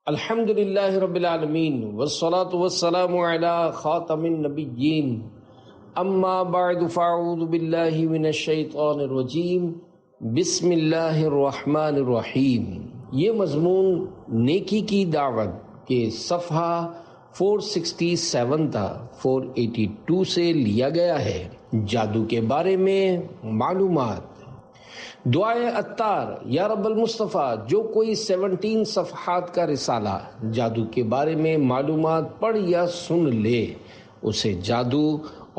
الحمد للہ رب العالمین والصلاة والسلام علی خاتم النبیین اما بعد فاعوذ باللہ من الشیطان الرجیم بسم اللہ الرحمن الرحیم۔ یہ مضمون نیکی کی دعوت کے صفحہ 467 تا 482 سے لیا گیا ہے۔ جادو کے بارے میں معلومات۔ دعائے عطار، یا رب المصطفیٰ، جو کوئی 17 صفحات کا رسالہ جادو کے بارے میں معلومات پڑھ یا سن لے، اسے جادو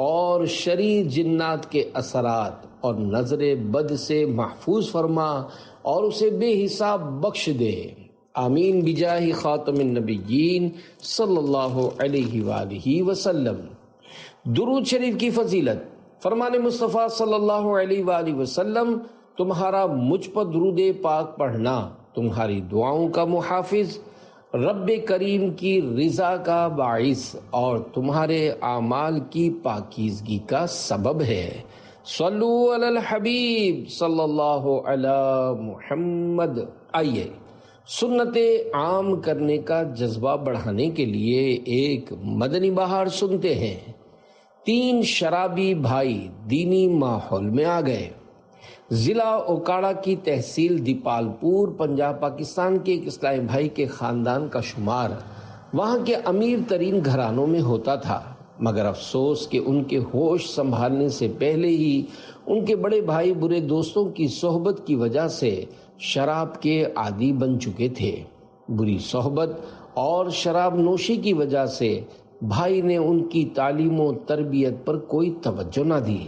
اور شریر جنات کے اثرات اور نظر بد سے محفوظ فرما اور اسے بے حساب بخش دے، آمین بجاہ خاتم النبیین صلی اللہ علیہ وآلہ وسلم۔ درود شریف کی فضیلت۔ فرمان مصطفیٰ صلی اللہ علیہ وآلہ وسلم، تمہارا مجھ پر درود پاک پڑھنا تمہاری دعاؤں کا محافظ، رب کریم کی رضا کا باعث اور تمہارے اعمال کی پاکیزگی کا سبب ہے۔ صلو علی الحبیب صلی اللہ علی محمد۔ آئیے سنت عام کرنے کا جذبہ بڑھانے کے لیے ایک مدنی بہار سنتے ہیں۔ 3 شرابی بھائی دینی ماحول میں آ گئے۔ ضلع اوکاڑا کی تحصیل دیپال پور، پنجاب، پاکستان کے ایک اسلامی بھائی کے خاندان کا شمار وہاں کے امیر ترین گھرانوں میں ہوتا تھا، مگر افسوس کہ ان کے ہوش سنبھالنے سے پہلے ہی ان کے بڑے بھائی برے دوستوں کی صحبت کی وجہ سے شراب کے عادی بن چکے تھے۔ بری صحبت اور شراب نوشی کی وجہ سے بھائی نے ان کی تعلیم و تربیت پر کوئی توجہ نہ دی۔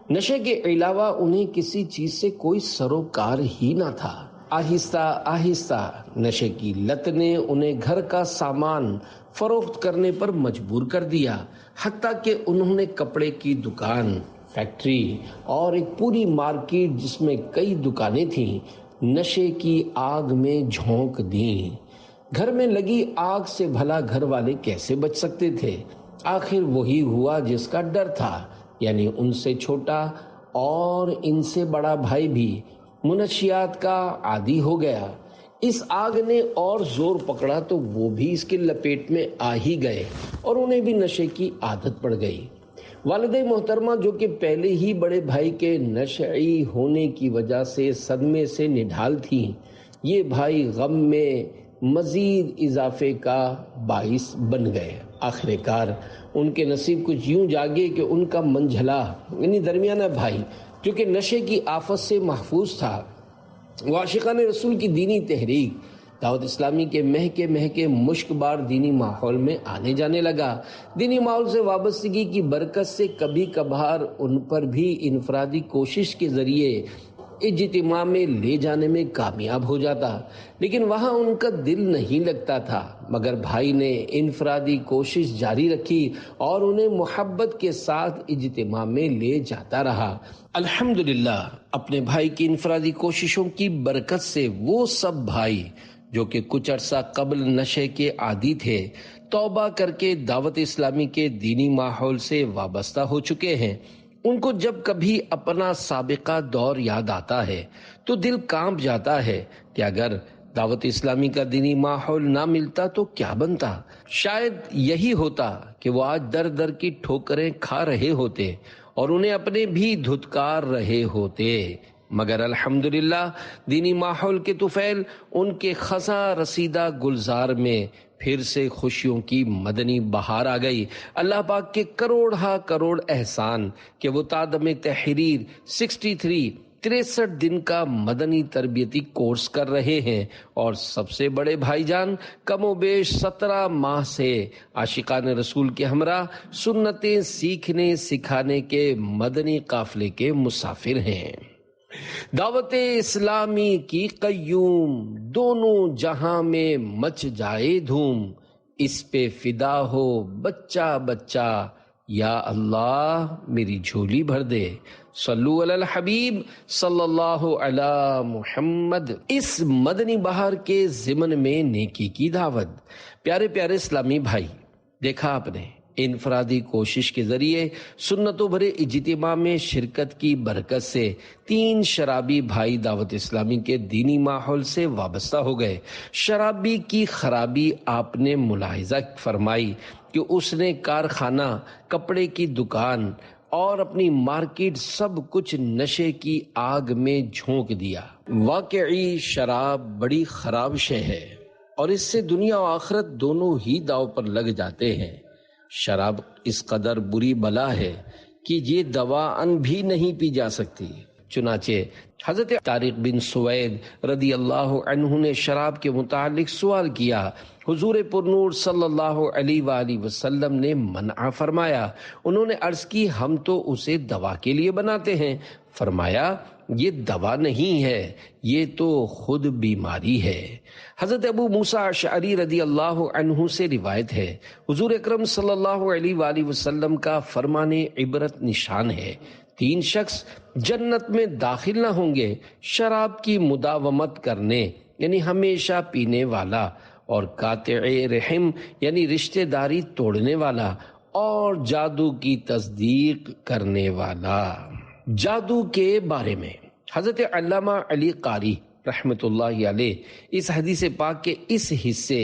نشے کے علاوہ انہیں کسی چیز سے کوئی سروکار ہی نہ تھا۔ آہستہ آہستہ نشے کی لت نے انہیں گھر کا سامان فروخت کرنے پر مجبور کر دیا، حتیٰ کہ انہوں نے کپڑے کی دکان، فیکٹری اور ایک پوری مارکیٹ جس میں کئی دکانیں تھیں، نشے کی آگ میں جھونک دیں۔ گھر میں لگی آگ سے بھلا گھر والے کیسے بچ سکتے تھے؟ آخر وہی ہوا جس کا ڈر تھا، یعنی ان سے چھوٹا اور ان سے بڑا بھائی بھی منشیات کا عادی ہو گیا۔ اس آگ نے اور زور پکڑا تو وہ بھی اس کے لپیٹ میں آ ہی گئے اور انہیں بھی نشے کی عادت پڑ گئی۔ والد محترمہ، جو کہ پہلے ہی بڑے بھائی کے نشئی ہونے کی وجہ سے صدمے سے نڈھال تھیں، یہ بھائی غم میں مزید اضافے کا باعث بن گئے۔ آخر کار ان کے نصیب کچھ یوں جاگے کہ ان کا منجھلا یعنی درمیانہ بھائی، جو کہ نشے کی آفت سے محفوظ تھا، وہ عاشقان رسول کی دینی تحریک دعوت اسلامی کے مہکے مشک بار دینی ماحول میں آنے جانے لگا۔ دینی ماحول سے وابستگی کی برکت سے کبھی کبھار ان پر بھی انفرادی کوشش کے ذریعے اجتماع میں لے جانے میں کامیاب ہو جاتا، لیکن وہاں ان کا دل نہیں لگتا تھا، مگر بھائی نے انفرادی کوشش جاری رکھی اور انہیں محبت کے ساتھ اجتماع میں لے جاتا رہا۔ الحمدللہ اپنے بھائی کی انفرادی کوششوں کی برکت سے وہ سب بھائی جو کہ کچھ عرصہ قبل نشے کے عادی تھے، توبہ کر کے دعوت اسلامی کے دینی ماحول سے وابستہ ہو چکے ہیں۔ ان کو جب کبھی اپنا سابقہ دور یاد آتا ہے تو دل کانپ جاتا ہے کہ اگر دعوت اسلامی کا دینی ماحول نہ ملتا تو کیا بنتا؟ شاید یہی ہوتا کہ وہ آج در در کی ٹھوکریں کھا رہے ہوتے اور انہیں اپنے بھی دھتکار رہے ہوتے، مگر الحمدللہ دینی ماحول کے طفیل ان کے خزاں رسیدہ گلزار میں پھر سے خوشیوں کی مدنی بہار آ گئی۔ اللہ پاک کے کروڑ احسان کہ وہ تادم تحریر 63 دن کا مدنی تربیتی کورس کر رہے ہیں، اور سب سے بڑے بھائی جان کم و بیش 17 ماہ سے عاشقان رسول کے ہمراہ سنتیں سیکھنے سکھانے کے مدنی قافلے کے مسافر ہیں۔ دعوت اسلامی کی قیوم، دونوں جہاں میں مچ جائے دھوم، اس پہ فدا ہو بچہ بچہ، یا اللہ میری جھولی بھر دے۔ صلو علی الحبیب صلی اللہ علی محمد۔ اس مدنی بہار کے ضمن میں نیکی کی دعوت۔ پیارے اسلامی بھائی، دیکھا آپ نے انفرادی کوشش کے ذریعے سنتوں بھرے اجتماع میں شرکت کی برکت سے 3 شرابی بھائی دعوت اسلامی کے دینی ماحول سے وابستہ ہو گئے۔ شرابی کی خرابی آپ نے ملاحظہ فرمائی کہ اس نے کارخانہ، کپڑے کی دکان اور اپنی مارکیٹ سب کچھ نشے کی آگ میں جھونک دیا۔ واقعی شراب بڑی خراب شے ہے اور اس سے دنیا و آخرت دونوں ہی داؤ پر لگ جاتے ہیں۔ شراب اس قدر بری بلا ہے کہ یہ دواعن بھی نہیں پی جا سکتی۔ چنانچہ حضرت طارق بن سوید رضی اللہ عنہ نے شراب کے متعلق سوال کیا۔ حضور پرنور صلی اللہ علیہ وآلہ وسلم نے منع فرمایا۔ انہوں نے عرض کی ہم تو اسے دوا کے لیے بناتے ہیں۔ فرمایا یہ دوا نہیں ہے، یہ تو خود بیماری ہے۔ حضرت ابو موسیٰ اشعری رضی اللہ عنہ سے روایت ہے، حضور اکرم صلی اللہ علیہ وآلہ وسلم کا فرمان عبرت نشان ہے، 3 شخص جنت میں داخل نہ ہوں گے، شراب کی مداومت کرنے یعنی ہمیشہ پینے والا، اور قاطع رحم یعنی رشتہ داری توڑنے والا، اور جادو کی تصدیق کرنے والا۔ جادو کے بارے میں حضرت علامہ علی قاری رحمت اللہ علیہ اس حدیث پاک کے اس حصے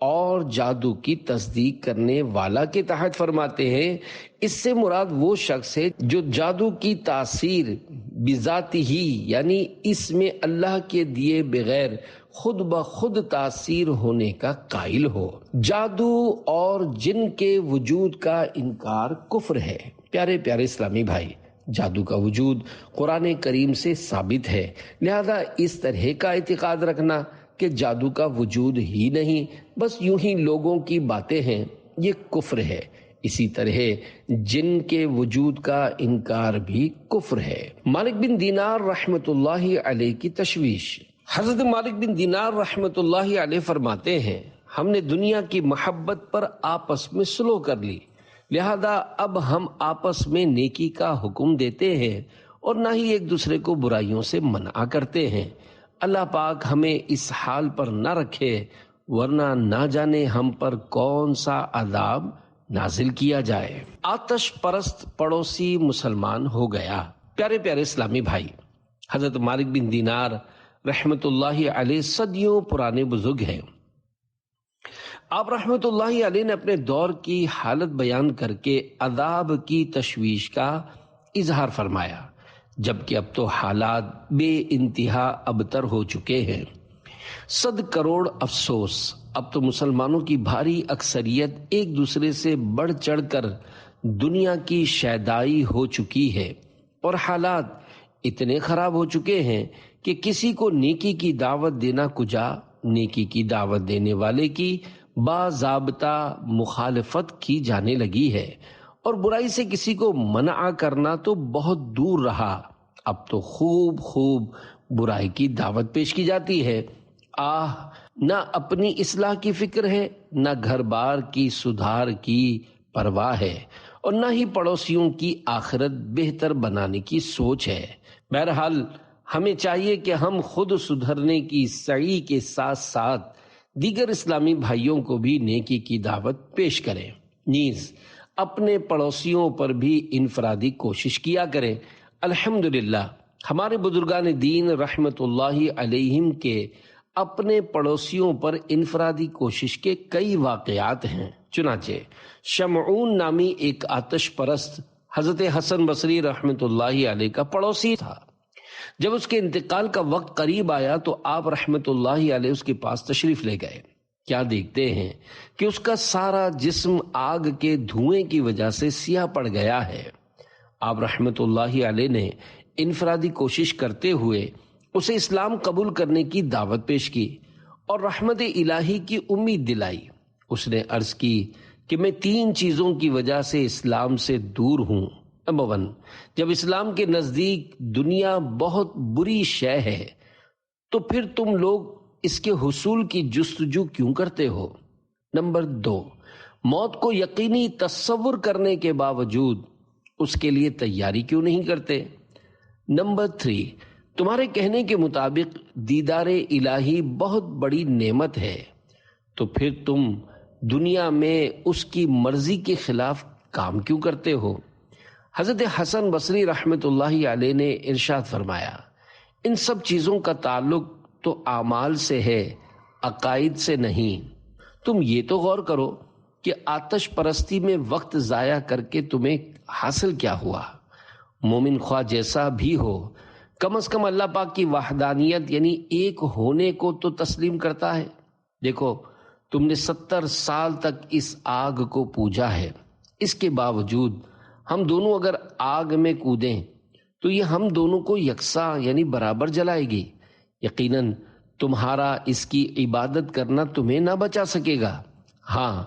اور جادو کی تصدیق کرنے والا کے تحت فرماتے ہیں، اس سے مراد وہ شخص ہے جو جادو کی تاثیر بذات ہی یعنی اس میں اللہ کے دیے بغیر خود بخود تاثیر ہونے کا قائل ہو۔ جادو اور جن کے وجود کا انکار کفر ہے۔ پیارے پیارے اسلامی بھائی، جادو کا وجود قرآن کریم سے ثابت ہے، لہذا اس طرح کا اعتقاد رکھنا کہ جادو کا وجود ہی نہیں، بس یوں ہی لوگوں کی باتیں ہیں، یہ کفر ہے۔ اسی طرح جن کے وجود کا انکار بھی کفر ہے۔ مالک بن دینار رحمت اللہ علیہ کی تشویش۔ حضرت مالک بن دینار رحمت اللہ علیہ فرماتے ہیں، ہم نے دنیا کی محبت پر آپس میں صلح کر لی، لہذا اب ہم آپس میں نیکی کا حکم دیتے ہیں اور نہ ہی ایک دوسرے کو برائیوں سے منع کرتے ہیں۔ اللہ پاک ہمیں اس حال پر نہ رکھے، ورنہ نہ جانے ہم پر کون سا عذاب نازل کیا جائے۔ آتش پرست پڑوسی مسلمان ہو گیا۔ پیارے پیارے اسلامی بھائی، حضرت مالک بن دینار رحمت اللہ علیہ صدیوں پرانے بزرگ ہیں۔ آپ رحمت اللہ علیہ نے اپنے دور کی حالت بیان کر کے عذاب کی تشویش کا اظہار فرمایا، جبکہ اب تو حالات بے انتہا ابتر ہو چکے ہیں۔ 100 کروڑ افسوس، اب تو مسلمانوں کی بھاری اکثریت ایک دوسرے سے بڑھ چڑھ کر دنیا کی شیدائی ہو چکی ہے، اور حالات اتنے خراب ہو چکے ہیں کہ کسی کو نیکی کی دعوت دینا کجا، نیکی کی دعوت دینے والے کی باضابطہ مخالفت کی جانے لگی ہے، اور برائی سے کسی کو منع کرنا تو بہت دور رہا، اب تو خوب برائی کی دعوت پیش کی جاتی ہے۔ نہ اپنی اصلاح کی فکر ہے، نہ گھر بار کی سدھار کی پرواہ ہے، اور نہ ہی پڑوسیوں کی آخرت بہتر بنانے کی سوچ ہے۔ بہرحال ہمیں چاہیے کہ ہم خود سدھرنے کی سعی کے ساتھ ساتھ دیگر اسلامی بھائیوں کو بھی نیکی کی دعوت پیش کریں، نیز اپنے پڑوسیوں پر بھی انفرادی کوشش کیا کریں۔ الحمدللہ ہمارے بزرگان دین رحمت اللہ علیہم کے اپنے پڑوسیوں پر انفرادی کوشش کے کئی واقعات ہیں۔ چنانچہ شمعون نامی ایک آتش پرست حضرت حسن بصری رحمت اللہ علیہ کا پڑوسی تھا۔ جب اس کے انتقال کا وقت قریب آیا تو آپ رحمت اللہ علیہ اس کے پاس تشریف لے گئے۔ کیا دیکھتے ہیں کہ اس کا سارا جسم آگ کے دھوئیں کی وجہ سے سیاہ پڑ گیا ہے۔ آپ رحمت اللہ علیہ نے انفرادی کوشش کرتے ہوئے اسے اسلام قبول کرنے کی دعوت پیش کی اور رحمت الہی کی امید دلائی۔ اس نے عرض کی کہ میں 3 چیزوں کی وجہ سے اسلام سے دور ہوں۔ نمبر 1، جب اسلام کے نزدیک دنیا بہت بری شے ہے تو پھر تم لوگ اس کے حصول کی جستجو کیوں کرتے ہو؟ نمبر 2، موت کو یقینی تصور کرنے کے باوجود اس کے لیے تیاری کیوں نہیں کرتے؟ نمبر 3، تمہارے کہنے کے مطابق دیدار الہی بہت بڑی نعمت ہے، تو پھر تم دنیا میں اس کی مرضی کے خلاف کام کیوں کرتے ہو؟ حضرت حسن بصری رحمۃ اللہ علیہ نے ارشاد فرمایا، ان سب چیزوں کا تعلق تو اعمال سے ہے، عقائد سے نہیں۔ تم یہ تو غور کرو کہ آتش پرستی میں وقت ضائع کر کے تمہیں حاصل کیا ہوا؟ مومن خواہ جیسا بھی ہو، کم از کم اللہ پاک کی وحدانیت یعنی ایک ہونے کو تو تسلیم کرتا ہے۔ دیکھو، تم نے 70 سال تک اس آگ کو پوجا ہے، اس کے باوجود ہم دونوں اگر آگ میں کودیں تو یہ ہم دونوں کو یکساں یعنی برابر جلائے گی۔ یقیناً تمہارا اس کی عبادت کرنا تمہیں نہ بچا سکے گا۔ ہاں،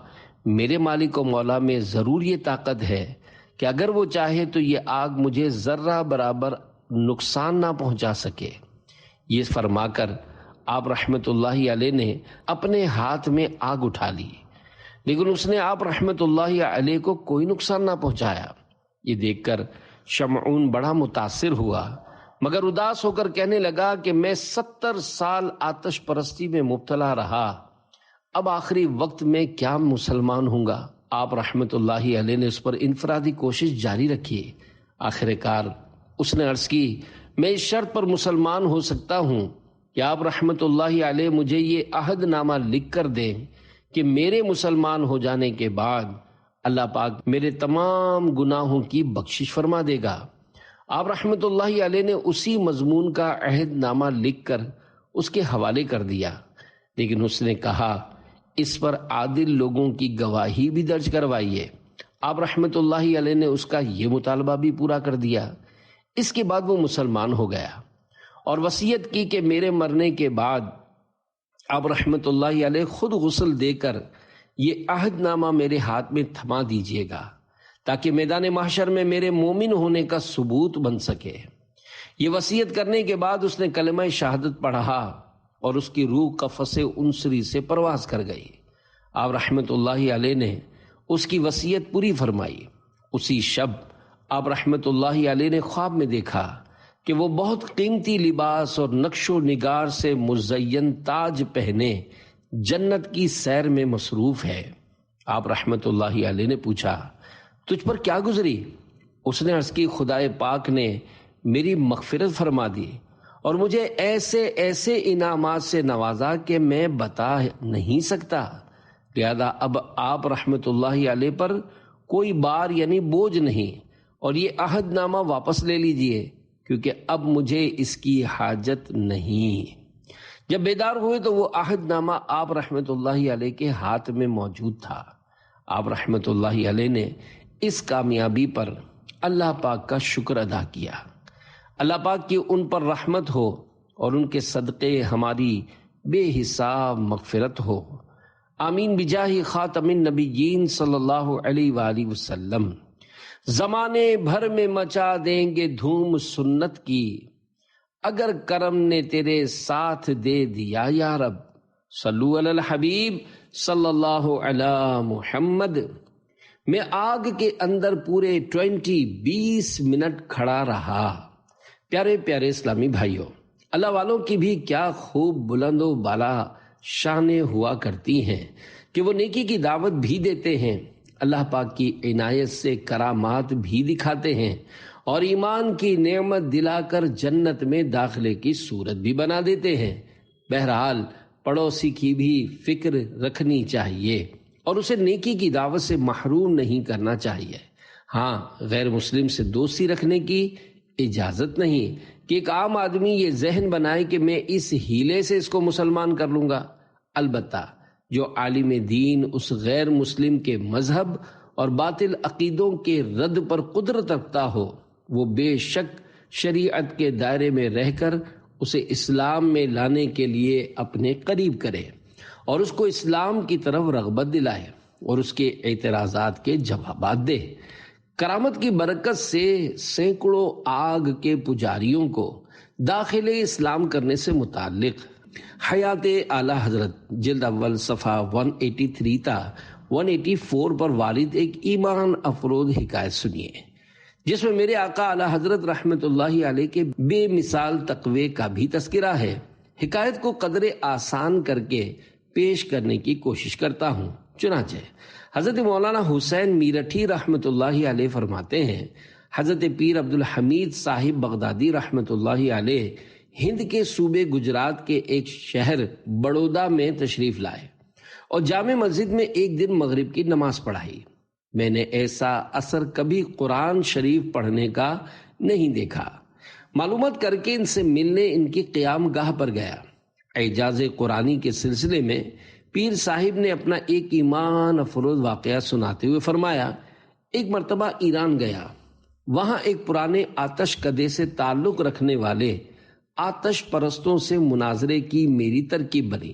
میرے مالک و مولا میں ضرور یہ طاقت ہے کہ اگر وہ چاہے تو یہ آگ مجھے ذرہ برابر نقصان نہ پہنچا سکے۔ یہ فرما کر آپ رحمت اللہ علیہ نے اپنے ہاتھ میں آگ اٹھا لی، لیکن اس نے آپ رحمت اللہ علیہ کو کوئی نقصان نہ پہنچایا۔ یہ دیکھ کر شمعون بڑا متاثر ہوا، مگر اداس ہو کر کہنے لگا کہ میں 70 سال آتش پرستی میں مبتلا رہا، اب آخری وقت میں کیا مسلمان ہوں گا؟ آپ رحمت اللہ علیہ نے اس پر انفرادی کوشش جاری رکھی۔ آخر کار اس نے عرض کی، میں اس شرط پر مسلمان ہو سکتا ہوں کہ آپ رحمت اللہ علیہ مجھے یہ عہد نامہ لکھ کر دیں کہ میرے مسلمان ہو جانے کے بعد اللہ پاک میرے تمام گناہوں کی بخشش فرما دے گا۔ آپ رحمت اللہ علیہ نے اسی مضمون کا عہد نامہ لکھ کر اس کے حوالے کر دیا، لیکن اس نے کہا اس پر عادل لوگوں کی گواہی بھی درج کروائیے۔ آپ رحمت اللہ علیہ نے اس کا یہ مطالبہ بھی پورا کر دیا۔ اس کے بعد وہ مسلمان ہو گیا اور وصیت کی کہ میرے مرنے کے بعد آپ رحمت اللہ علیہ خود غسل دے کر یہ عہد نامہ میرے ہاتھ میں تھما دیجیے گا تاکہ میدان محشر میں میرے مومن ہونے کا ثبوت بن سکے۔ یہ وصیت کرنے کے بعد اس نے کلمہ شہادت پڑھا اور اس کی روح قفس انصری سے پرواز کر گئی۔ آپ رحمت اللہ علیہ نے اس کی وصیت پوری فرمائی۔ اسی شب آپ رحمت اللہ علیہ نے خواب میں دیکھا کہ وہ بہت قیمتی لباس اور نقش و نگار سے مزین تاج پہنے جنت کی سیر میں مصروف ہے۔ آپ رحمت اللہ علیہ نے پوچھا، تجھ پر کیا گزری؟ اس نے عرض کی، خدائے پاک نے میری مغفرت فرما دی اور مجھے ایسے ایسے انعامات سے نوازا کہ میں بتا نہیں سکتا، لہذا اب آپ رحمت اللہ علیہ پر کوئی بار یعنی بوجھ نہیں، اور یہ عہد نامہ واپس لے لیجئے کیونکہ اب مجھے اس کی حاجت نہیں۔ جب بیدار ہوئے تو وہ عہد نامہ آپ رحمت اللہ علیہ کے ہاتھ میں موجود تھا۔ آپ رحمت اللہ علیہ نے اس کامیابی پر اللہ پاک کا شکر ادا کیا۔ اللہ پاک کی ان پر رحمت ہو اور ان کے صدقے ہماری بے حساب مغفرت ہو، آمین بجاہ خاتم النبیین صلی اللہ علیہ وآلہ وسلم۔ زمانے بھر میں مچا دیں گے دھوم سنت کی، اگر کرم نے تیرے ساتھ دے دیا یا رب، صلو علی الحبیب صلی اللہ علی محمد۔ میں آگ کے اندر پورے 20 منٹ کھڑا رہا۔ پیارے پیارے اسلامی بھائیوں، اللہ والوں کی بھی کیا خوب بلند و بالا شانیں ہوا کرتی ہیں کہ وہ نیکی کی دعوت بھی دیتے ہیں، اللہ پاک کی عنایت سے کرامات بھی دکھاتے ہیں اور ایمان کی نعمت دلا کر جنت میں داخلے کی صورت بھی بنا دیتے ہیں۔ بہرحال پڑوسی کی بھی فکر رکھنی چاہیے اور اسے نیکی کی دعوت سے محروم نہیں کرنا چاہیے۔ ہاں، غیر مسلم سے دوستی رکھنے کی اجازت نہیں کہ ایک عام آدمی یہ ذہن بنائے کہ میں اس ہیلے سے اس کو مسلمان کر لوں گا۔ البتہ جو عالم دین اس غیر مسلم کے مذہب اور باطل عقیدوں کے رد پر قدرت رکھتا ہو، وہ بے شک شریعت کے دائرے میں رہ کر اسے اسلام میں لانے کے لیے اپنے قریب کرے اور اس کو اسلام کی طرف رغبت دلائے اور اس کے اعتراضات کے جوابات دے۔ کرامت کی برکت سے سینکڑوں آگ کے پجاریوں کو داخل اسلام کرنے سے متعلق حیات اعلی حضرت جلد اول صفحہ 183 تا 184 پر وارد ایک ایمان افروز حکایت سنیے، جس میں میرے آقا اعلی حضرت رحمت اللہ علیہ کے بے مثال تقوی کا بھی تذکرہ ہے۔ حکایت کو قدر آسان کر کے پیش کرنے کی کوشش کرتا ہوں۔ چنانچہ حضرت مولانا حسین میرٹھی رحمۃ اللہ علیہ فرماتے ہیں، حضرت پیر عبدالحمید صاحب بغدادی رحمۃ اللہ علیہ ہند کے صوبے گجرات کے ایک شہر بڑودہ میں تشریف لائے اور جامع مسجد میں ایک دن مغرب کی نماز پڑھائی۔ میں نے ایسا اثر کبھی قرآن شریف پڑھنے کا نہیں دیکھا۔ معلومات کر کے ان سے ملنے ان کی قیام گاہ پر گیا۔ اعجاز قرآنی کے سلسلے میں پیر صاحب نے اپنا ایک ایمان افروز واقعہ سناتے ہوئے فرمایا، ایک مرتبہ ایران گیا، وہاں ایک پرانے آتش کدے سے تعلق رکھنے والے آتش پرستوں سے مناظرے کی میری ترکیب بنی۔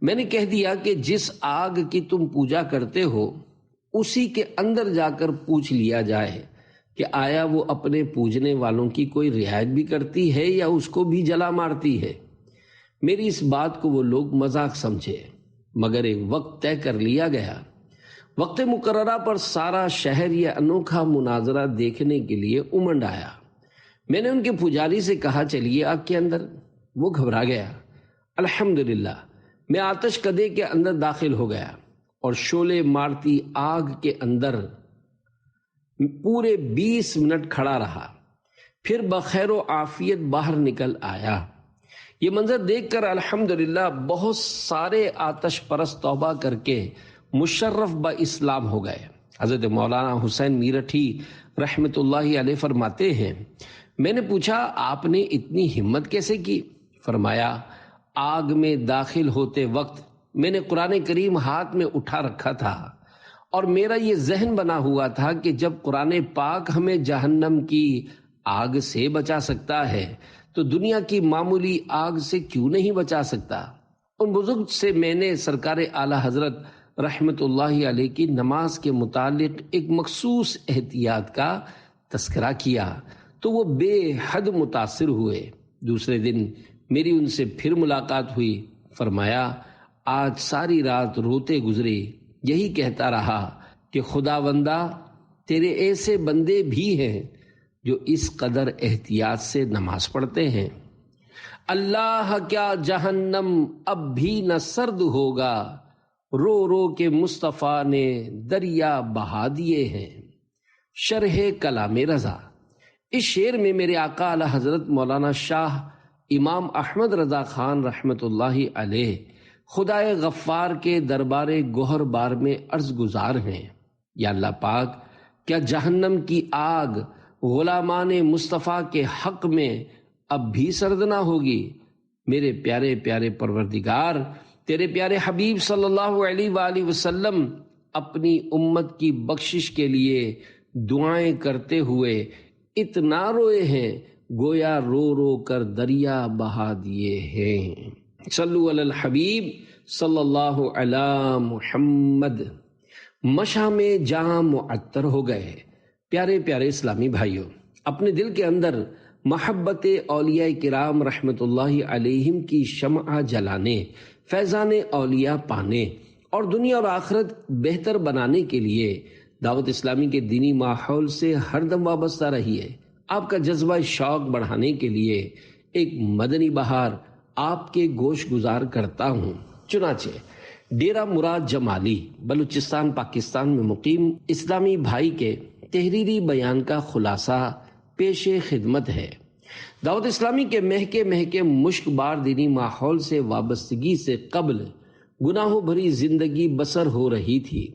میں نے کہہ دیا کہ جس آگ کی تم پوجا کرتے ہو اسی کے اندر جا کر پوچھ لیا جائے کہ آیا وہ اپنے پوجنے والوں کی کوئی رعایت بھی کرتی ہے یا اس کو بھی جلا مارتی ہے۔ میری اس بات کو وہ لوگ مذاق سمجھے، مگر ایک وقت طے کر لیا گیا۔ وقت مقررہ پر سارا شہر یہ انوکھا مناظرہ دیکھنے کے لیے امنڈ آیا۔ میں نے ان کے پجاری سے کہا، چلیے آگ کے اندر۔ وہ گھبرا گیا۔ الحمدللہ میں آتش کدے کے اندر داخل ہو گیا اور شعلے مارتی آگ کے اندر پورے 20 منٹ کھڑا رہا، پھر بخیر و عافیت باہر نکل آیا۔ یہ منظر دیکھ کر الحمدللہ بہت سارے آتش پرست توبہ کر کے مشرف با اسلام ہو گئے۔ حضرت مولانا حسین میرٹھی رحمت اللہ علیہ فرماتے ہیں، میں نے پوچھا آپ نے اتنی ہمت کیسے کی؟ فرمایا، آگ میں داخل ہوتے وقت میں نے قرآن کریم ہاتھ میں اٹھا رکھا تھا اور میرا یہ ذہن بنا ہوا تھا کہ جب قرآن پاک ہمیں جہنم کی آگ سے بچا سکتا ہے تو دنیا کی معمولی آگ سے کیوں نہیں بچا سکتا؟ ان بزرگ سے میں نے سرکار اعلیٰ حضرت رحمت اللہ علیہ کی نماز کے متعلق ایک مخصوص احتیاط کا تذکرہ کیا تو وہ بے حد متاثر ہوئے۔ دوسرے دن میری ان سے پھر ملاقات ہوئی۔ فرمایا، آج ساری رات روتے گزرے، یہی کہتا رہا کہ خداوندا تیرے ایسے بندے بھی ہیں جو اس قدر احتیاط سے نماز پڑھتے ہیں۔ اللہ کیا جہنم اب بھی نہ سرد ہوگا، رو رو کے مصطفیٰ نے دریا بہا دیے ہیں۔ شرح کلام رضا۔ اس شعر میں میرے آقا اعلی حضرت مولانا شاہ امام احمد رضا خان رحمت اللہ علیہ خدائے غفار کے دربار گوہر بار میں عرض گزار ہیں، یا اللہ پاک کیا جہنم کی آگ غلامان مصطفیٰ کے حق میں اب بھی سرد نہ ہوگی؟ میرے پیارے پیارے پروردگار، تیرے پیارے حبیب صلی اللہ علیہ وآلہ وسلم اپنی امت کی بخشش کے لیے دعائیں کرتے ہوئے اتنا روئے ہیں گویا رو رو کر دریا بہا دیے ہیں۔ صلو علی الحبیب صلی اللہ علی محمد۔ مشاہ میں جام معطر ہو گئے۔ پیارے پیارے اسلامی بھائیوں، اپنے دل کے اندر محبت اولیاء کرام رحمت اللہ علیہم کی شمع جلانے، فیضان اولیاء پانے اور دنیا اور آخرت بہتر بنانے کے لیے دعوت اسلامی کے دینی ماحول سے ہر دم وابستہ رہیے۔ آپ کا جذبہ شوق بڑھانے کے لیے ایک مدنی بہار آپ کے گوش گزار کرتا ہوں۔ چنانچہ ڈیرہ مراد جمالی بلوچستان پاکستان میں مقیم اسلامی بھائی کے تحریری بیان کا خلاصہ پیش خدمت ہے۔ دعوت اسلامی کے مہکے مشک بار دینی ماحول سے وابستگی سے قبل گناہوں بھری زندگی بسر ہو رہی تھی۔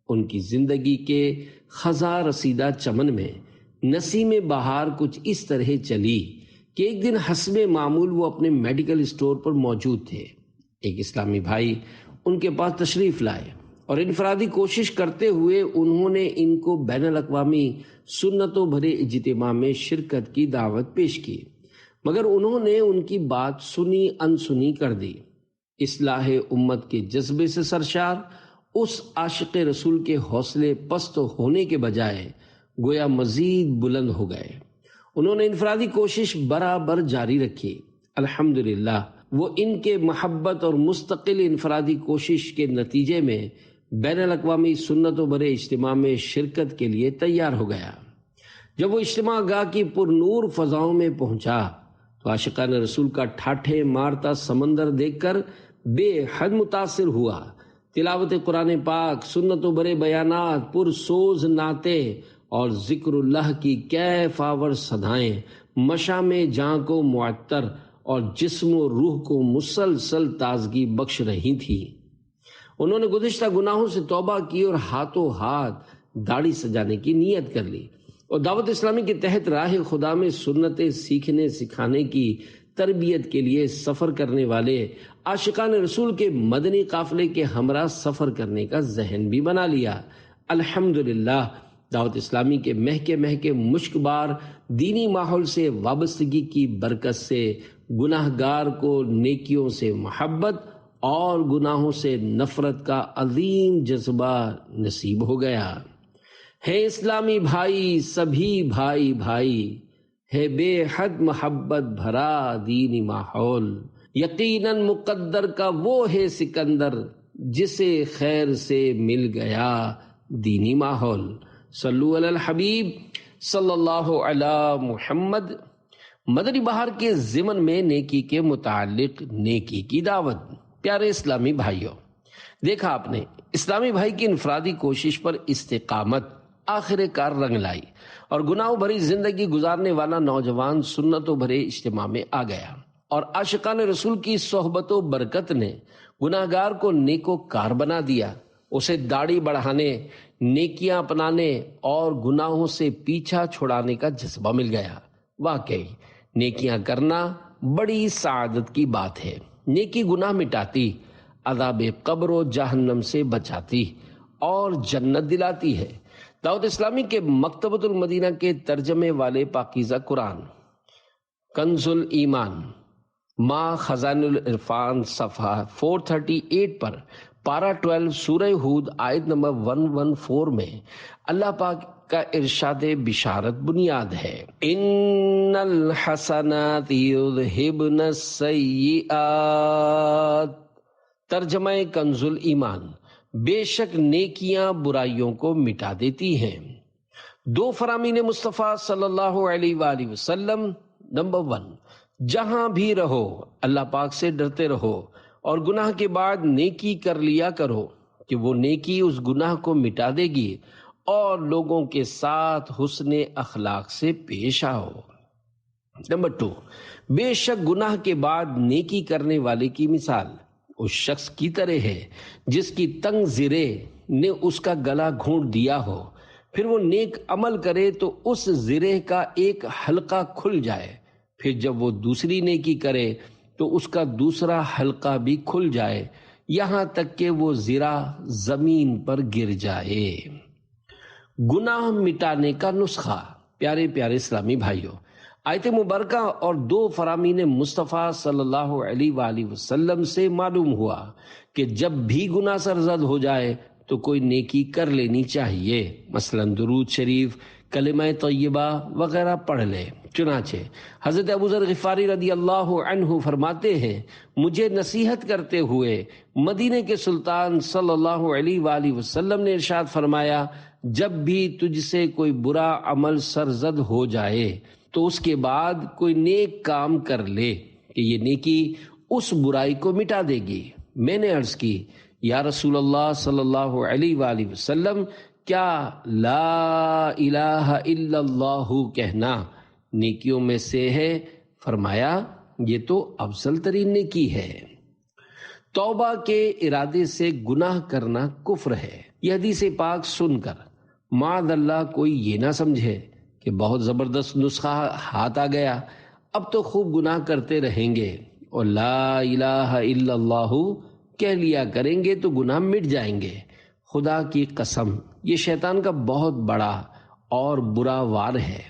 ان کی زندگی کے خزاں رسیدہ چمن میں نسیم بہار کچھ اس طرح چلی کہ ایک دن حسب معمول وہ اپنے میڈیکل اسٹور پر موجود تھے۔ ایک اسلامی بھائی ان کے پاس تشریف لائے اور انفرادی کوشش کرتے ہوئے انہوں نے ان کو بین الاقوامی سنتوں بھرے اجتماع میں شرکت کی دعوت پیش کی، مگر انہوں نے ان کی بات سنی انسنی کر دی۔ اصلاح امت کے جذبے سے سرشار اس عاشق رسول کے حوصلے پست ہونے کے بجائے گویا مزید بلند ہو گئے۔ انہوں نے انفرادی کوشش برابر جاری رکھی۔ الحمدللہ وہ ان کے محبت اور مستقل انفرادی کوشش کے نتیجے میں بین الاقوامی سنتوں بھرے اجتماع میں شرکت کے لیے تیار ہو گیا۔ جب وہ اجتماع گاہ کی پر نور فضاؤں میں پہنچا تو عاشقان رسول کا ٹھاٹھے مارتا سمندر دیکھ کر بے حد متاثر ہوا۔ تلاوت قرآن پاک، سنت و برے بیانات، پرسوز نعتیں اور ذکر اللہ کی کیف آور صدائیں مشام جاں کو معطر اور جسم و روح کو مسلسل تازگی بخش رہی تھی۔ انہوں نے گزشتہ گناہوں سے توبہ کی اور ہاتھوں ہاتھ داڑھی سجانے کی نیت کر لی، اور دعوت اسلامی کے تحت راہ خدا میں سنتیں سیکھنے سکھانے کی تربیت کے لیے سفر کرنے والے عاشقان رسول کے مدنی قافلے کے ہمراہ سفر کرنے کا ذہن بھی بنا لیا۔ الحمدللہ دعوت اسلامی کے مہکے مشکبار دینی ماحول سے وابستگی کی برکت سے گناہ گار کو نیکیوں سے محبت اور گناہوں سے نفرت کا عظیم جذبہ نصیب ہو گیا۔ ہے اسلامی بھائی سبھی بھائی بھائی، ہے بے حد محبت بھرا دینی ماحول، یقیناً مقدر کا وہ ہے سکندر جسے خیر سے مل گیا دینی ماحول۔ صلو علی الحبیب صلی اللہ علی محمد۔ مدنی بہار کے ضمن میں نیکی کے متعلق نیکی کی دعوت۔ پیارے اسلامی بھائیوں، دیکھا آپ نے اسلامی بھائی کی انفرادی کوشش پر استقامت آخر کار رنگ لائی، اور گناہوں بھری زندگی گزارنے والا نوجوان سنتوں بھرے اجتماع میں آ گیا، اور عاشقان رسول کی صحبت و برکت نے گناہگار کو نیکو کار بنا دیا، اسے داڑھی بڑھانے، نیکیاں اپنانے اور گناہوں سے پیچھا چھڑانے کا جذبہ مل گیا۔ واقعی نیکیاں کرنا بڑی سعادت کی بات ہے۔ نیکی گناہ مٹاتی، عذاب قبر و جہنم سے بچاتی اور جنت دلاتی ہے۔ دعوت اسلامی کے مکتبۃ المدینہ کے ترجمے والے پاکیزہ قرآن کنز الایمان ما خزان العرفان صفحہ 438 پر پارہ 12 سورہ ہود آیت نمبر 114 میں اللہ پاک کا ارشاد بشارت بنیاد ہے۔ ان الحسنات یذہبن السیئات، ترجمہ کنز الایمان، بے شک نیکیاں برائیوں کو مٹا دیتی ہیں۔ دو فرامین مصطفیٰ صلی اللہ علیہ وآلہ وسلم۔ نمبر 1، جہاں بھی رہو اللہ پاک سے ڈرتے رہو اور گناہ کے بعد نیکی کر لیا کرو کہ وہ نیکی اس گناہ کو مٹا دے گی، اور لوگوں کے ساتھ حسن اخلاق سے پیش آؤ۔ نمبر 2، بے شک گناہ کے بعد نیکی کرنے والے کی مثال اس شخص کی طرح ہے جس کی تنگ زرے نے اس کا گلا گھونٹ دیا ہو، پھر وہ نیک عمل کرے تو اس زرے کا ایک حلقہ کھل جائے، پھر جب وہ دوسری نیکی کرے تو اس کا دوسرا حلقہ بھی کھل جائے، یہاں تک کہ وہ زرہ زمین پر گر جائے۔ گناہ مٹانے کا نسخہ۔ پیارے پیارے اسلامی بھائیوں، آیت مبارکہ اور دو فرامین مصطفیٰ صلی اللہ علیہ وآلہ وسلم سے معلوم ہوا کہ جب بھی گناہ سرزد ہو جائے تو کوئی نیکی کر لینی چاہیے، مثلا درود شریف، کلمہ طیبہ وغیرہ پڑھ لے۔ چنانچہ حضرت ابو ذر غفاری رضی اللہ عنہ فرماتے ہیں، مجھے نصیحت کرتے ہوئے مدینے کے سلطان صلی اللہ علیہ وآلہ وسلم نے ارشاد فرمایا، جب بھی تجھ سے کوئی برا عمل سرزد ہو جائے تو اس کے بعد کوئی نیک کام کر لے کہ یہ نیکی اس برائی کو مٹا دے گی۔ میں نے عرض کی، یا رسول اللہ صلی اللہ علیہ وآلہ وسلم، کیا لا الہ الا اللہ کہنا نیکیوں میں سے ہے؟ فرمایا، یہ تو افضل ترین نیکی ہے۔ توبہ کے ارادے سے گناہ کرنا کفر ہے۔ یہ حدیث پاک سن کر معاذ اللہ کوئی یہ نہ سمجھے کہ بہت زبردست نسخہ ہاتھ آ گیا، اب تو خوب گناہ کرتے رہیں گے اور لا الہ الا اللہ کہہ لیا کریں گے تو گناہ مٹ جائیں گے۔ خدا کی قسم، یہ شیطان کا بہت بڑا اور برا وار ہے۔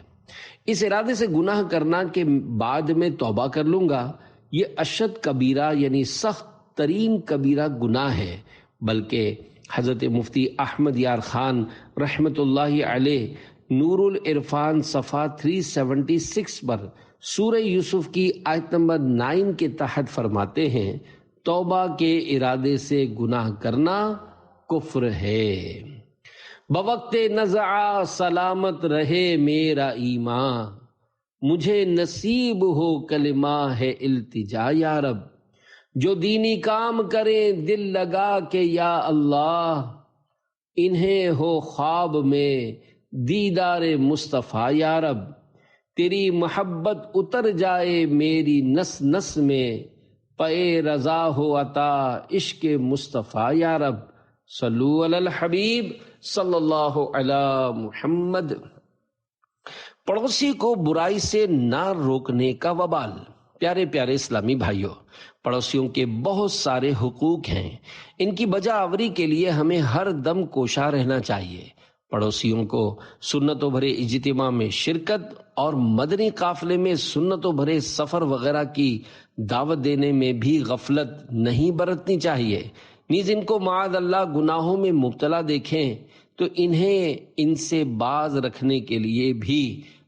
اس ارادے سے گناہ کرنا کے بعد میں توبہ کر لوں گا، یہ اشد کبیرہ یعنی سخت ترین کبیرہ گناہ ہے، بلکہ حضرت مفتی احمد یار خان رحمت اللہ علیہ نور العرفان صفحہ 376 پر سورہ یوسف کی آیت نمبر 9 کے تحت فرماتے ہیں، توبہ کے ارادے سے گناہ کرنا کفر ہے۔ بوقت نزع سلامت رہے میرا ایمان، مجھے نصیب ہو کلمہ ہے التجا یا رب۔ جو دینی کام کریں دل لگا کے یا اللہ، انہیں ہو خواب میں دیدار مصطفیٰ یا رب، تیری محبت اتر جائے میری نس نس میں، پے رضا ہو عطا عشق مصطفیٰ یا رب، صلو علی الحبیب صلی اللہ علی محمد۔ پڑوسی کو برائی سے نہ روکنے کا وبال۔ پیارے پیارے اسلامی بھائیوں، پڑوسیوں کے بہت سارے حقوق ہیں، ان کی بجا آوری کے لیے ہمیں ہر دم کوشاں رہنا چاہیے۔ پڑوسیوں کو سنتوں بھرے اجتماع میں شرکت اور مدنی قافلے میں سنتوں بھرے سفر وغیرہ کی دعوت دینے میں بھی غفلت نہیں برتنی چاہیے۔ نیز ان کو معاذ اللہ گناہوں میں مبتلا دیکھیں تو انہیں ان سے باز رکھنے کے لیے بھی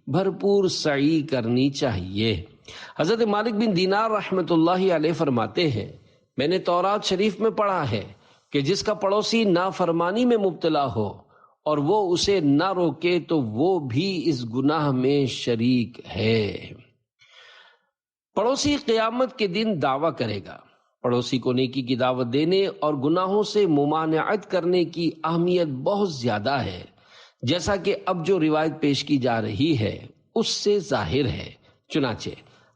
بھرپور سعی کرنی چاہیے۔ حضرت مالک بن دینار رحمۃ اللہ علیہ فرماتے ہیں، میں نے تورات شریف میں پڑھا ہے کہ جس کا پڑوسی نافرمانی میں مبتلا ہو اور وہ اسے نہ روکے تو وہ بھی اس گناہ میں شریک ہے۔ پڑوسی قیامت کے دن دعویٰ کرے گا۔ پڑوسی کو نیکی کی دعوت دینے اور گناہوں سے ممانعت کرنے کی اہمیت بہت زیادہ ہے، جیسا کہ اب جو روایت پیش کی جا رہی ہے اس سے ظاہر ہے۔ چنانچہ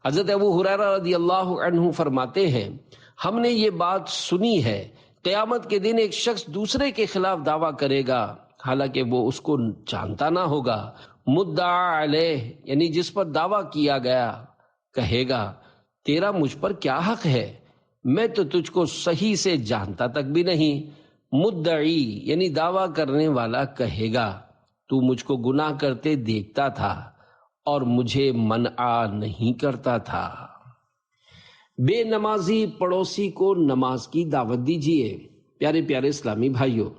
حضرت ابو ہریرہ رضی اللہ عنہ فرماتے ہیں، ہم نے یہ بات سنی ہے، قیامت کے دن ایک شخص دوسرے کے خلاف دعویٰ کرے گا حالانکہ وہ اس کو جانتا نہ ہوگا۔ مدعا علیہ یعنی جس پر دعویٰ کیا گیا کہے گا، تیرا مجھ پر کیا حق ہے؟ میں تو تجھ کو صحیح سے جانتا تک بھی نہیں۔ مدعی یعنی دعویٰ کرنے والا کہے گا، تو مجھ کو گناہ کرتے دیکھتا تھا اور مجھے منع نہیں کرتا تھا۔ بے نمازی پڑوسی کو نماز کی دعوت دیجیے۔ پیارے پیارے اسلامی بھائیوں،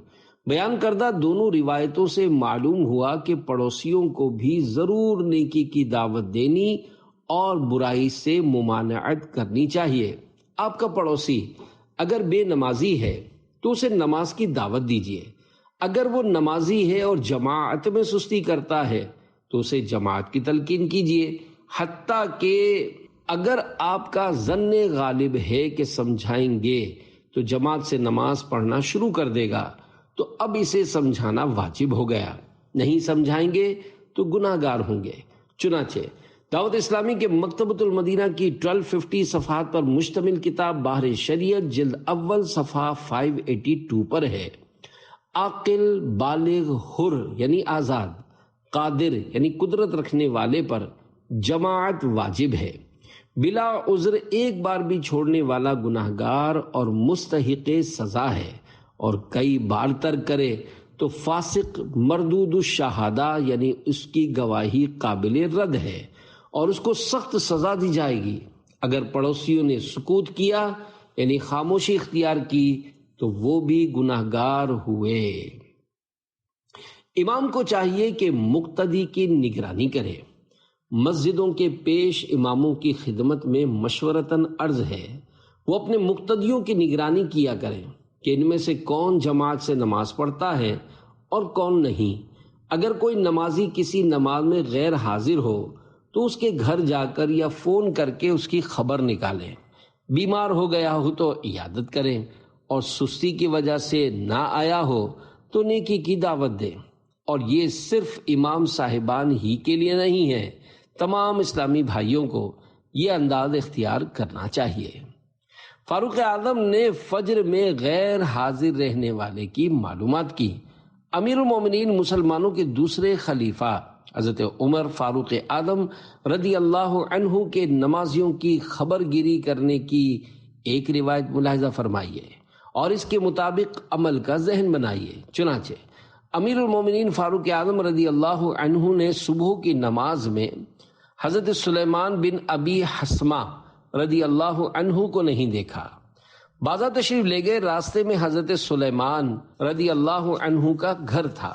بیان کردہ دونوں روایتوں سے معلوم ہوا کہ پڑوسیوں کو بھی ضرور نیکی کی دعوت دینی اور برائی سے ممانعت کرنی چاہیے۔ آپ کا پڑوسی اگر بے نمازی ہے تو اسے نماز کی دعوت دیجیے۔ اگر وہ نمازی ہے اور جماعت میں سستی کرتا ہے تو اسے جماعت کی تلقین کیجیے، حتیٰ کہ اگر آپ کا ظن غالب ہے کہ سمجھائیں گے تو جماعت سے نماز پڑھنا شروع کر دے گا تو اب اسے سمجھانا واجب ہو گیا، نہیں سمجھائیں گے تو گناہ گار ہوں گے۔ چنانچہ دعوت اسلامی کے مکتبۃ المدینہ کی 1250 صفحات پر مشتمل کتاب بحر شریعت جلد اول صفحہ 582 پر ہے، عاقل بالغ حر یعنی آزاد، قادر یعنی قدرت رکھنے والے پر جماعت واجب ہے۔ بلا عذر ایک بار بھی چھوڑنے والا گناہگار اور مستحق سزا ہے، اور کئی بار ترک کرے تو فاسق مردود الشہادہ یعنی اس کی گواہی قابل رد ہے اور اس کو سخت سزا دی جائے گی۔ اگر پڑوسیوں نے سکوت کیا یعنی خاموشی اختیار کی تو وہ بھی گناہگار ہوئے۔ امام کو چاہیے کہ مقتدی کی نگرانی کرے۔ مسجدوں کے پیش اماموں کی خدمت میں مشورتاً عرض ہے وہ اپنے مقتدیوں کی نگرانی کیا کریں کہ ان میں سے کون جماعت سے نماز پڑھتا ہے اور کون نہیں۔ اگر کوئی نمازی کسی نماز میں غیر حاضر ہو تو اس کے گھر جا کر یا فون کر کے اس کی خبر نکالیں۔ بیمار ہو گیا ہو تو عیادت کریں، اور سستی کی وجہ سے نہ آیا ہو تو نیکی کی دعوت دیں۔ اور یہ صرف امام صاحبان ہی کے لیے نہیں ہے، تمام اسلامی بھائیوں کو یہ انداز اختیار کرنا چاہیے۔ فاروق اعظم نے فجر میں غیر حاضر رہنے والے کی معلومات کی۔ امیر المومنین مسلمانوں کے دوسرے خلیفہ حضرت عمر فاروق اعظم رضی اللہ عنہ کے نمازیوں کی خبر گیری کرنے کی ایک روایت ملاحظہ فرمائیے اور اس کے مطابق عمل کا ذہن بنائیے۔ چنانچہ امیر المومنین فاروق اعظم رضی اللہ عنہ نے صبح کی نماز میں حضرت سلیمان بن ابی حسمہ رضی اللہ عنہ کو نہیں دیکھا۔ بازار تشریف لے گئے، راستے میں حضرت سلیمان رضی اللہ عنہ کا گھر تھا۔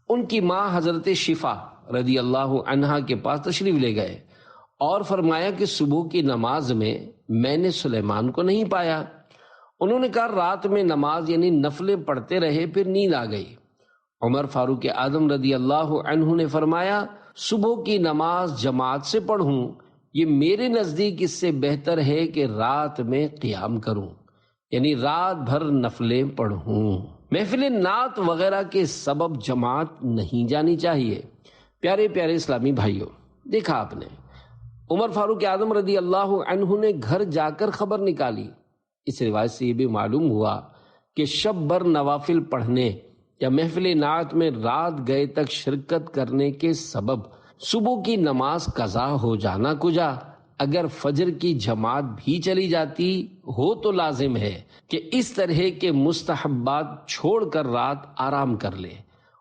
ان کی ماں حضرت شفا رضی اللہ عنہا کے پاس تشریف لے گئے اور فرمایا کہ صبح کی نماز میں نے سلیمان کو نہیں پایا۔ انہوں نے کہا رات میں نماز یعنی نفلیں پڑھتے رہے، پھر نیند آ گئی۔ عمر فاروق اعظم رضی اللہ عنہ نے فرمایا صبح کی نماز جماعت سے پڑھوں یہ میرے نزدیک اس سے بہتر ہے کہ رات میں قیام کروں، یعنی رات بھر نفلیں پڑھوں۔ محفل نعت وغیرہ کے سبب جماعت نہیں جانی چاہیے۔ پیارے پیارے اسلامی بھائیوں، دیکھا آپ نے عمر فاروق اعظم رضی اللہ عنہ نے گھر جا کر خبر نکالی۔ اس روایت سے یہ بھی معلوم ہوا کہ شب بھر نوافل پڑھنے یا محفل نعت میں رات گئے تک شرکت کرنے کے سبب صبح کی نماز قضا ہو جانا کجا، اگر فجر کی جماعت بھی چلی جاتی ہو تو لازم ہے کہ اس طرح کے مستحبات چھوڑ کر رات آرام کر لے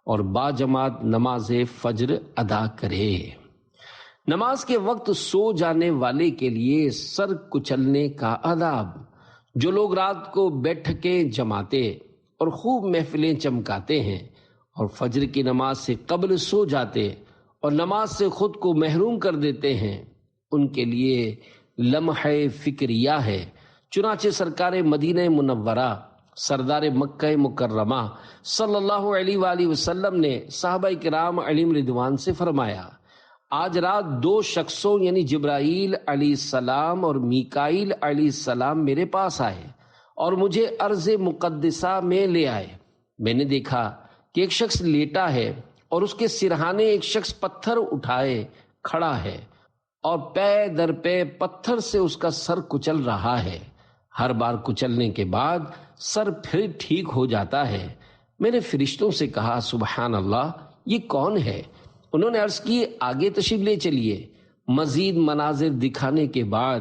اور با جماعت نماز فجر ادا کرے۔ نماز کے وقت سو جانے والے کے لیے سر کچلنے کا آداب۔ جو لوگ رات کو بیٹھکیں جماتے اور خوب محفلیں چمکاتے ہیں اور فجر کی نماز سے قبل سو جاتے اور نماز سے خود کو محروم کر دیتے ہیں، ان کے لیے لمحہ فکریہ ہے۔ چنانچہ سرکار مدینہ منورہ سردار مکہ مکرمہ صلی اللہ علیہ وآلہ وسلم نے صحابہ کرام علیہم رضوان سے فرمایا، آج رات دو شخصوں یعنی جبرائیل علیہ السلام اور میکائیل علیہ السلام میرے پاس آئے اور مجھے ارض مقدسہ میں لے آئے۔ میں نے دیکھا کہ ایک شخص لیٹا ہے اور اس کے سرہانے ایک شخص پتھر اٹھائے کھڑا ہے اور پے در پے پتھر سے اس کا سر کچل رہا ہے۔ ہر بار کچلنے کے بعد سر پھر ٹھیک ہو جاتا ہے۔ میں نے فرشتوں سے کہا، سبحان اللہ، یہ کون ہے؟ انہوں نے عرض کی، آگے تشریف لے چلیے۔ مزید مناظر دکھانے کے بعد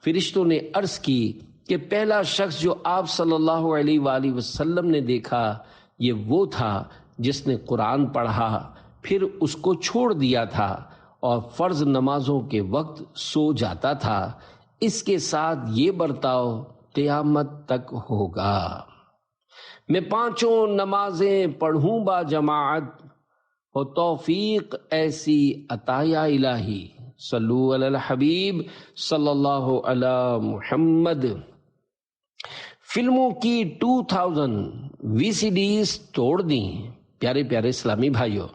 فرشتوں نے عرض کی کہ پہلا شخص جو آپ صلی اللہ علیہ وآلہ وسلم نے دیکھا یہ وہ تھا جس نے قرآن پڑھا پھر اس کو چھوڑ دیا تھا اور فرض نمازوں کے وقت سو جاتا تھا۔ اس کے ساتھ یہ برتاؤ قیامت تک ہوگا۔ میں پانچوں نمازیں پڑھوں با جماعت، ہو توفیق ایسی عطا یا الہی، صلو علی الحبیب صلی اللہ علی محمد۔ فلموں کی 2000 وی سی ڈیز توڑ دیں۔ پیارے پیارے اسلامی بھائیوں،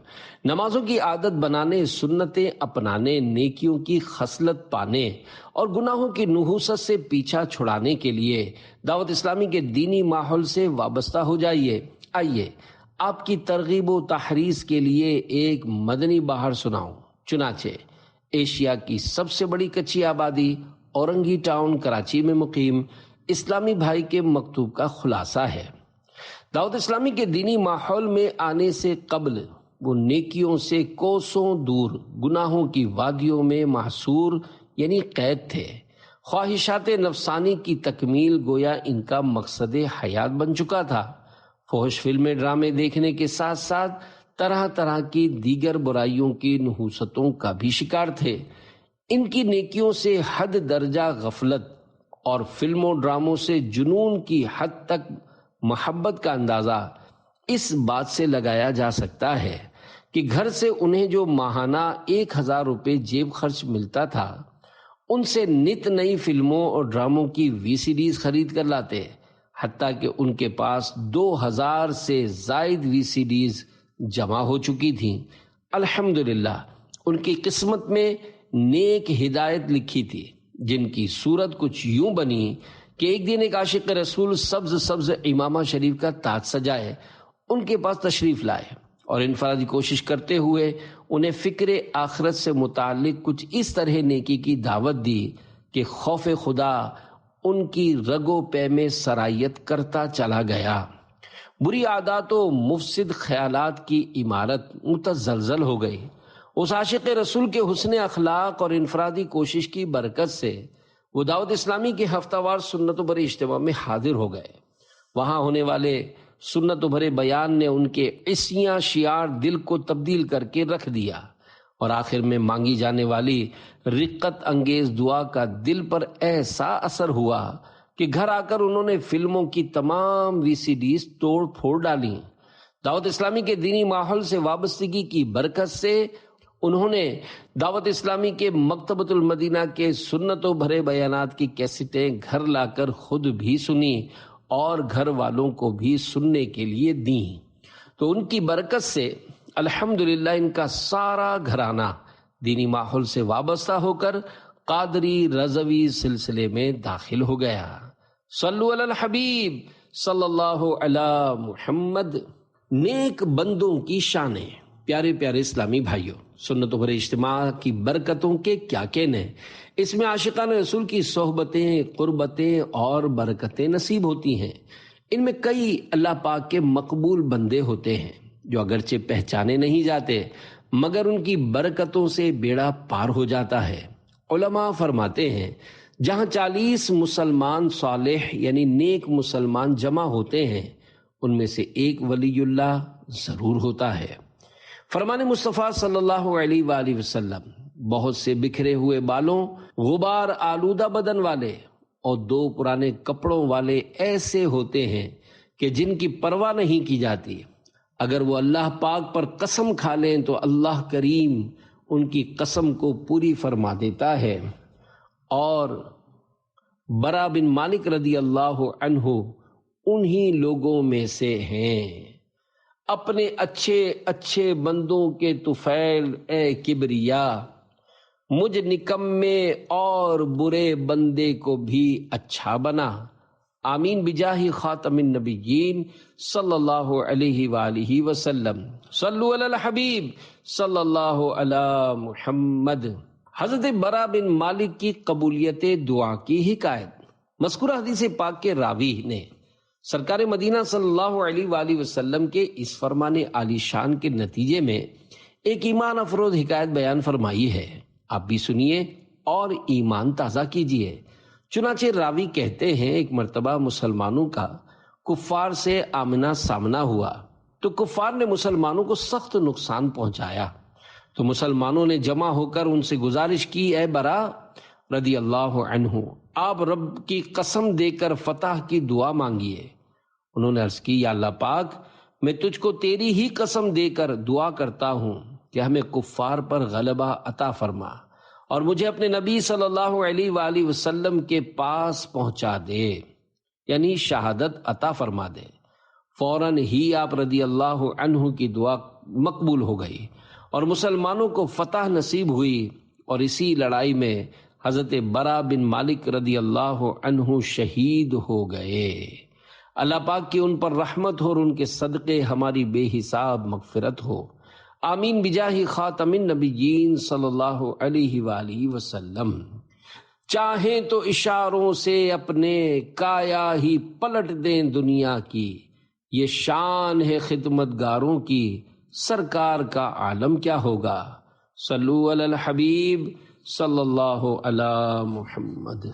نمازوں کی عادت بنانے، سنتیں اپنانے، نیکیوں کی خصلت پانے اور گناہوں کی نحوست سے پیچھا چھڑانے کے لیے دعوت اسلامی کے دینی ماحول سے وابستہ ہو جائیے۔ آئیے آپ کی ترغیب و تحریض کے لیے ایک مدنی بہار سناؤں۔ چنانچہ ایشیا کی سب سے بڑی کچی آبادی اورنگی ٹاؤن کراچی میں مقیم اسلامی بھائی کے مکتوب کا خلاصہ ہے۔ دعوت اسلامی کے دینی ماحول میں آنے سے قبل وہ نیکیوں سے کوسوں دور گناہوں کی وادیوں میں محصور یعنی قید تھے۔ خواہشات نفسانی کی تکمیل گویا ان کا مقصد حیات بن چکا تھا۔ فحش فلمیں ڈرامے دیکھنے کے ساتھ ساتھ طرح طرح کی دیگر برائیوں کی نحوستوں کا بھی شکار تھے۔ ان کی نیکیوں سے حد درجہ غفلت اور فلموں ڈراموں سے جنون کی حد تک محبت کا اندازہ اس بات سے لگایا جا سکتا ہے کہ گھر سے انہیں جو ماہانہ 1000 روپے جیب خرچ ملتا تھا ان سے نت نئی فلموں اور ڈراموں کی وی سی ڈیز خرید کر لاتے، حتیٰ کہ ان کے پاس 2000 سے زائد وی سی ڈیز جمع ہو چکی تھیں۔ الحمدللہ ان کی قسمت میں نیک ہدایت لکھی تھی، جن کی صورت کچھ یوں بنی کہ ایک دن ایک عاشق رسول سبز امامہ شریف کا تاج سجائے ان کے پاس تشریف لائے اور انفرادی کوشش کرتے ہوئے انہیں فکر آخرت سے متعلق کچھ اس طرح نیکی کی دعوت دی کہ خوف خدا ان کی رگ و پے میں سرایت کرتا چلا گیا۔ بری عادات و مفسد خیالات کی عمارت متزلزل ہو گئی۔ اس عاشق رسول کے حسن اخلاق اور انفرادی کوشش کی برکت سے وہ دعوت اسلامی کے ہفتہ وار سنتوں بھرے اجتماع میں حاضر ہو گئے۔ وہاں ہونے والے سنتوں بھرے بیان نے ان کے عصیاں شعار دل کو تبدیل کر کے رکھ دیا اور آخر میں مانگی جانے والی رقت انگیز دعا کا دل پر ایسا اثر ہوا کہ گھر آ کر انہوں نے فلموں کی تمام وی سی ڈیز توڑ پھوڑ ڈالیں۔ دعوت اسلامی کے دینی ماحول سے وابستگی کی برکت سے انہوں نے دعوت اسلامی کے مکتبۃ المدینہ کے سنتوں بھرے بیانات کی کیسٹیں گھر لا کر خود بھی سنی اور گھر والوں کو بھی سننے کے لیے دیں، تو ان کی برکت سے الحمدللہ ان کا سارا گھرانہ دینی ماحول سے وابستہ ہو کر قادری رضوی سلسلے میں داخل ہو گیا۔ صلو علی الحبیب صلی اللہ علی محمد۔ نیک بندوں کی شانیں۔ پیارے پیارے اسلامی بھائیوں، سنتوں پر اجتماع کی برکتوں کے کیا کہنے، اس میں عاشقان رسول کی صحبتیں، قربتیں اور برکتیں نصیب ہوتی ہیں۔ ان میں کئی اللہ پاک کے مقبول بندے ہوتے ہیں جو اگرچہ پہچانے نہیں جاتے مگر ان کی برکتوں سے بیڑا پار ہو جاتا ہے۔ علماء فرماتے ہیں جہاں 40 مسلمان صالح یعنی نیک مسلمان جمع ہوتے ہیں ان میں سے ایک ولی اللہ ضرور ہوتا ہے۔ فرمان مصطفیٰ صلی اللہ علیہ وآلہ وسلم بہت سے بکھرے ہوئے بالوں، غبار آلودہ بدن والے اور 2 پرانے کپڑوں والے ایسے ہوتے ہیں کہ جن کی پرواہ نہیں کی جاتی۔ اگر وہ اللہ پاک پر قسم کھا لیں تو اللہ کریم ان کی قسم کو پوری فرما دیتا ہے۔ اور برا بن مالک رضی اللہ عنہ انہی لوگوں میں سے ہیں۔ اپنے اچھے اچھے بندوں کے طفیل اے کبریا، مجھ نکمے اور برے بندے کو بھی اچھا بنا۔ آمین بجاہ خاتم النبیین صلی اللہ علیہ وآلہ وسلم۔ صلو علی الحبیب صلی اللہ علی محمد۔ حضرت برا بن مالک کی قبولیت دعا کی حکایت۔ مذکورہ حدیث پاک کے راوی نے سرکار مدینہ صلی اللہ علیہ وآلہ وسلم کے اس فرمان عالی شان کے نتیجے میں ایک ایمان افروز حکایت بیان فرمائی ہے۔ آپ بھی سنیے اور ایمان تازہ کیجیے۔ چنانچہ راوی کہتے ہیں ایک مرتبہ مسلمانوں کا کفار سے آمنا سامنا ہوا تو کفار نے مسلمانوں کو سخت نقصان پہنچایا، تو مسلمانوں نے جمع ہو کر ان سے گزارش کی، اے برا رضی اللہ عنہ، آپ رب کی قسم دے کر فتح کی دعا مانگیے۔ انہوں نے عرض کی، یا اللہ پاک، میں تجھ کو تیری ہی قسم دے کر دعا کرتا ہوں کہ ہمیں کفار پر غلبہ عطا فرما اور مجھے اپنے نبی صلی اللہ علیہ وآلہ وسلم کے پاس پہنچا دے، یعنی شہادت عطا فرما دے۔ فوراً ہی آپ رضی اللہ عنہ کی دعا مقبول ہو گئی اور مسلمانوں کو فتح نصیب ہوئی، اور اسی لڑائی میں حضرت برا بن مالک رضی اللہ عنہ شہید ہو گئے۔ اللہ پاک کی ان پر رحمت ہو اور ان کے صدقے ہماری بے حساب مغفرت ہو۔ آمین بجاہ خاتم النبیین صلی اللہ علیہ وآلہ وسلم۔ چاہیں تو اشاروں سے اپنے کایا ہی پلٹ دیں دنیا کی، یہ شان ہے خدمتگاروں کی، سرکار کا عالم کیا ہوگا۔ صلو علی الحبیب صلی اللہ علی محمد۔